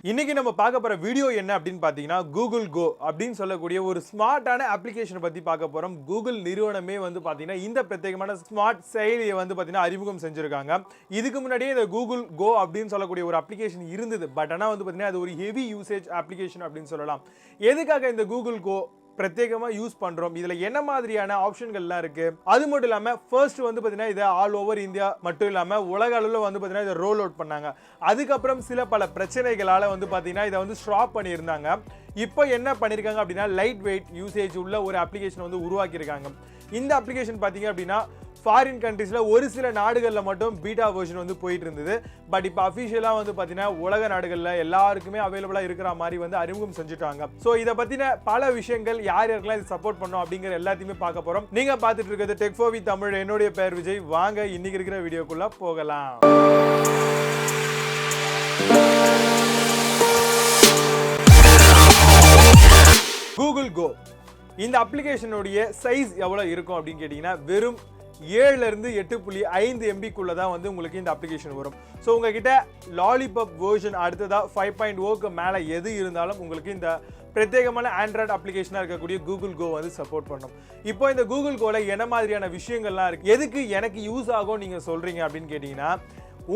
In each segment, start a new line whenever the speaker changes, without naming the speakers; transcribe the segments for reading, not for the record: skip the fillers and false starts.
இன்னைக்கு நம்ம பார்க்க போற வீடியோ என்ன அப்படின்னு பாத்தீங்கன்னா Google Go அப்படின்னு சொல்லக்கூடிய ஒரு ஸ்மார்ட்டான அப்ளிகேஷனை பத்தி பார்க்க போறோம். Google நிறுவனமே வந்து பாத்தீங்கன்னா இந்த பிரத்யேகமான ஸ்மார்ட் செயலியை வந்து பாத்தீங்கன்னா அறிமுகம் செஞ்சிருக்காங்க. இதுக்கு முன்னாடியே இந்த Google Go அப்படின்னு சொல்லக்கூடிய ஒரு அப்ளிகேஷன் இருந்தது. பட் ஆனா வந்து பாத்தீங்கன்னா அது ஒரு ஹெவி யூசேஜ் அப்ளிகேஷன் அப்படின்னு சொல்லலாம். எதுக்காக இந்த Google Go பிரத்யேகமா யூஸ் பண்றோம், இதுல என்ன மாதிரியான ஆப்ஷன்கள்லாம் இருக்கு, அது மட்டும் இல்லாம ஃபர்ஸ்ட் வந்து பாத்தீங்கன்னா இதை ஆல் ஓவர் இந்தியா மட்டும் இல்லாம உலக அளவில் வந்து பாத்தீங்கன்னா இதை ரோல் அவுட் பண்ணாங்க. அதுக்கப்புறம் சில பல பிரச்சனைகளால வந்து பாத்தீங்கன்னா இதை வந்து ஸ்டாப் பண்ணியிருந்தாங்க. இப்போ என்ன பண்ணிருக்காங்க அப்படின்னா லைட் வெயிட் யூசேஜ் உள்ள ஒரு அப்ளிகேஷன் வந்து உருவாக்கியிருக்காங்க. இந்த அப்ளிகேஷன் பாத்தீங்க அப்படின்னா ஃபாரின் கண்ட்ரீஸ்ல ஒரு சில நாடுகளில் மட்டும் பீட்டா வெர்ஷன் வந்து போயிட்டு இருந்தது. பட் இப்போ அஃபிஷியலா வந்து பாத்தீங்கன்னா உலக நாடுகளில் எல்லாருக்குமே அவைலபிளா இருக்கிற மாதிரி வந்து அறிமுகம் செஞ்சுட்டாங்க. ஸோ இதை பத்தின பல விஷயங்கள் யார் யாருக்கெல்லாம் இது சப்போர்ட் பண்ணோம் அப்படிங்கிற எல்லாத்தையுமே பார்க்க போறோம். நீங்க பார்த்துட்டு இருக்கிறது டெக் ஃபோர் வித் தமிழ். என்னுடைய பெயர் விஜய். வாங்க இன்னைக்கு இருக்கிற வீடியோக்குள்ள போகலாம். Google Go இந்த அப்ளிகேஷனுடைய சைஸ் எவ்வளவு இருக்கும் அப்படின்னு கேட்டீங்கன்னா வெறும் 7 இருந்து 8.5 MB தான் வந்து உங்களுக்கு இந்த அப்ளிகேஷன் வரும். ஸோ உங்ககிட்ட லாலிபப் வெர்ஷன் அடுத்ததா 5.0க்கு மேலே எது இருந்தாலும் உங்களுக்கு இந்த பிரத்யேகமான ஆண்ட்ராய்டு அப்ளிகேஷனாக இருக்கக்கூடிய Google Go வந்து சப்போர்ட் பண்ணும். இப்போ இந்த Google Goல என்ன மாதிரியான விஷயங்கள்லாம் இருக்கு, எதுக்கு எனக்கு யூஸ் ஆகும் நீங்கள் சொல்றீங்க அப்படின்னு கேட்டிங்கன்னா,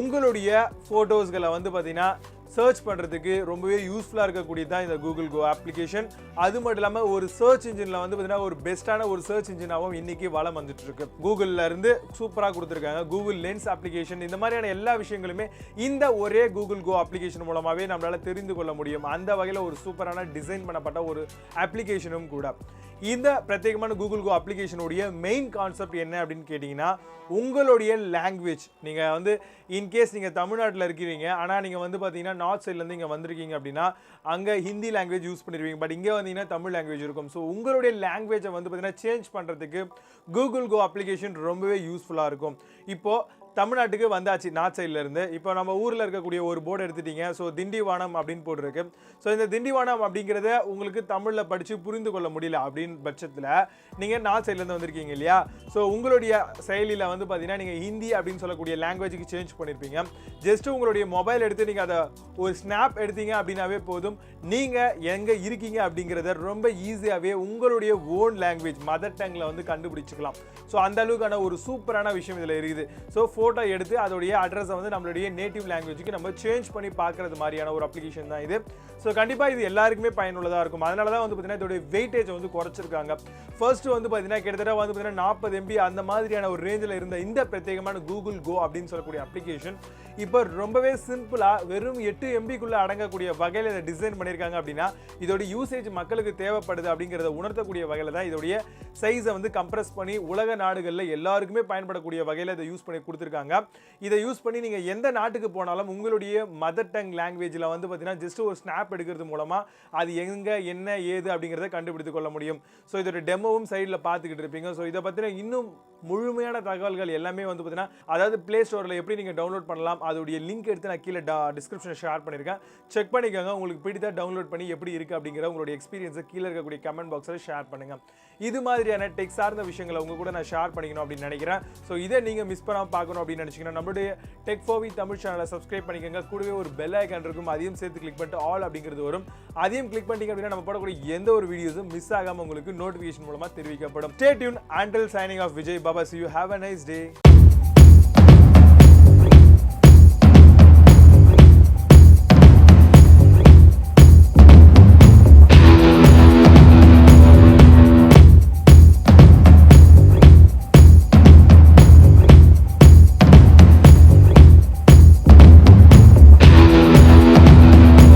உங்களுடைய ஃபோட்டோஸ்களை வந்து பார்த்தீங்கன்னா சர்ச் பண்ணுறதுக்கு ரொம்பவே யூஸ்ஃபுல்லாக இருக்கக்கூடியது தான் இந்த Google Go அப்ளிகேஷன். அது மட்டும் இல்லாமல் ஒரு சர்ச் இன்ஜினில் வந்து பார்த்தீங்கன்னா ஒரு பெஸ்ட்டான ஒரு சர்ச் இன்ஜினாகவும் இன்னைக்கு வளம் வந்துட்டு இருக்கு. கூகுளில் இருந்து சூப்பராக கொடுத்துருக்காங்க. கூகுள் லென்ஸ் அப்ளிகேஷன் இந்த மாதிரியான எல்லா விஷயங்களுமே இந்த ஒரே Google Go அப்ளிகேஷன் மூலமாகவே நம்மளால் தெரிந்து கொள்ள முடியும். அந்த வகையில் ஒரு சூப்பரான டிசைன் பண்ணப்பட்ட ஒரு அப்ளிகேஷனும் கூட. இந்த பிரத்யேகமான Google Go அப்ளிகேஷனுடைய மெயின் கான்செப்ட் என்ன அப்படின்னு கேட்டிங்கன்னா, உங்களுடைய லாங்குவேஜ் நீங்கள் வந்து இன்கேஸ் நீங்கள் தமிழ்நாட்டில் இருக்கிறீங்க, ஆனால் நீங்கள் வந்து பார்த்தீங்கன்னா நார்த் சைட்லேருந்து இங்கே வந்திருக்கீங்க அப்படின்னா அங்கே ஹிந்தி லாங்குவேஜ் யூஸ் பண்ணிடுவீங்க. பட் இங்கே வந்தீங்கன்னா தமிழ் லாங்குவேஜ் இருக்கும். ஸோ உங்களுடைய லாங்குவேஜை வந்து பார்த்தீங்கன்னா சேஞ்ச் பண்ணுறதுக்கு Google Go அப்ளிகேஷன் ரொம்பவே யூஸ்ஃபுல்லாக இருக்கும். இப்போது தமிழ்நாட்டுக்கு வந்தாச்சு நார்த் சைட்ல இருந்து. இப்போ நம்ம ஊரில் இருக்கக்கூடிய ஒரு போர்டு எடுத்துட்டீங்க. ஸோ திண்டிவானம் அப்படின்னு போட்டிருக்கு. ஸோ இந்த திண்டிவானம் அப்படிங்கிறத உங்களுக்கு தமிழில் படித்து புரிந்து கொள்ள முடியல அப்படின்னு பட்சத்தில் நீங்கள் நார்த் சைட்லேருந்து வந்திருக்கீங்க இல்லையா, ஸோ உங்களுடைய செயலியில் வந்து பார்த்தீங்கன்னா நீங்கள் ஹிந்தி அப்படின்னு சொல்லக்கூடிய லாங்குவேஜுக்கு சேஞ்ச் பண்ணியிருப்பீங்க. ஜஸ்ட் உங்களுடைய மொபைல் எடுத்து நீங்கள் அதை ஒரு ஸ்னாப் எடுத்தீங்க அப்படின்னாவே போதும், நீங்கள் எங்கே இருக்கீங்க அப்படிங்கிறத ரொம்ப ஈஸியாகவே உங்களுடைய ஓன் லாங்குவேஜ் மதர் டங்கில் வந்து கண்டுபிடிச்சிக்கலாம். ஸோ அந்த அளவுக்கான ஒரு சூப்பரான விஷயம் இதில் இருக்குது. ஸோ ஃபோட்டோ எடுத்து அதோடைய அட்ரஸை வந்து நம்மளுடைய நேட்டிவ் லாங்குவேஜுக்கு நம்ம சேஞ்ச் பண்ணி பார்க்குறது மாதிரியான ஒரு அப்ளிகேஷன் தான் இது. ஸோ கண்டிப்பாக இது எல்லாருக்குமே பயனுள்ளதாக இருக்கும். அதனால தான் வந்து பார்த்தீங்கன்னா இதோடைய வெயிட்டேஜை வந்து குறைச்சிருக்காங்க. ஃபர்ஸ்ட் வந்து பார்த்தீங்கன்னா கிட்டத்தட்ட வந்து பார்த்தீங்கன்னா 40 MB அந்த மாதிரியான ஒரு ரேஞ்சில் இருந்த இந்த பிரத்யேகமான Google Go அப்படின்னு சொல்லக்கூடிய அப்ளிகேஷன் இப்போ ரொம்பவே சிம்பிளாக வெறும் 8 MBக்குள்ளே அடங்கக்கூடிய வகையில் இதை டிசைன் பண்ணியிருக்காங்க. அப்படின்னா இதோடைய யூசேஜ் மக்களுக்கு தேவைப்படுது அப்படிங்கிறத உணர்த்தக்கூடிய வகையில் தான் இதோடைய சைஸை வந்து கம்ப்ரஸ் பண்ணி உலக நாடுகளில் எல்லாருக்குமே பயன்படக்கூடிய வகையில் இதை யூஸ் பண்ணி கொடுத்துருக்காங்க. இதை யூஸ் பண்ணி நீங்கள் எந்த நாட்டுக்கு போனாலும் உங்களுடைய மதர் டங் லாங்குவேஜில் வந்து பார்த்தீங்கன்னா ஜஸ்ட் ஒரு ஸ்னாப் எடுக்கிறது மூலமாக அது எங்கே என்ன ஏது அப்படிங்கிறத கண்டுபிடித்து கொள்ள முடியும். ஸோ இதோட டெமோவும் சைடில் பார்த்துக்கிட்டு இருப்பீங்க. ஸோ இதை பற்றின இன்னும் முழுமையான தகவல்கள் எல்லாமே வந்து பார்த்தீங்கன்னா, அதாவது பிளே ஸ்டோரில் எப்படி நீங்கள் டவுன்லோட் பண்ணலாம் அதோடைய லிங்க் எடுத்து நான் கீழே டிஸ்கிரிப்ஷனில் ஷேர் பண்ணியிருக்கேன். செக் பண்ணிக்கோங்க. உங்களுக்கு பிடித்தா டவுன்லோட் பண்ணி எப்படி இருக்குது அப்படிங்கிற உங்களுடைய எக்ஸ்பீரியன்ஸை கீழே இருக்கக்கூடிய கமெண்ட் பாக்ஸில் ஷேர் பண்ணுங்கள். இது மாதிரியான டெக் சார்ந்த விஷயங்களை உங்க கூட நான் ஷேர் பண்ணிக்கணும் அப்படின்னு நினைக்கிறேன். ஸோ இதை நீங்கள் மிஸ் பண்ணாமல் பார்க்கணும் அப்படின்னு நினச்சிங்கன்னா நம்மளுடைய டெக் ஃபோர் வித் தமிழ் சேனலை சப்ஸ்கிரைப் பண்ணிக்கோங்க. கூடவே ஒரு பெல் ஐக்கான் இருக்கும், அதையும் சேர்த்து கிளிக் பண்ணிட்டு ஆல் அப்படிங்கிறது வரும். அதையும் கிளிக் பண்ணிட்டீங்க அப்படின்னா நம்ம போடக்கூடிய எந்த ஒரு வீடியோஸும் மிஸ் ஆகாமல் உங்களுக்கு நோட்டிஃபிகேஷன் மூலமாக தெரிவிக்கப்படும். Stay tuned until signing off. Vijay Baba. See you. Have a nice day.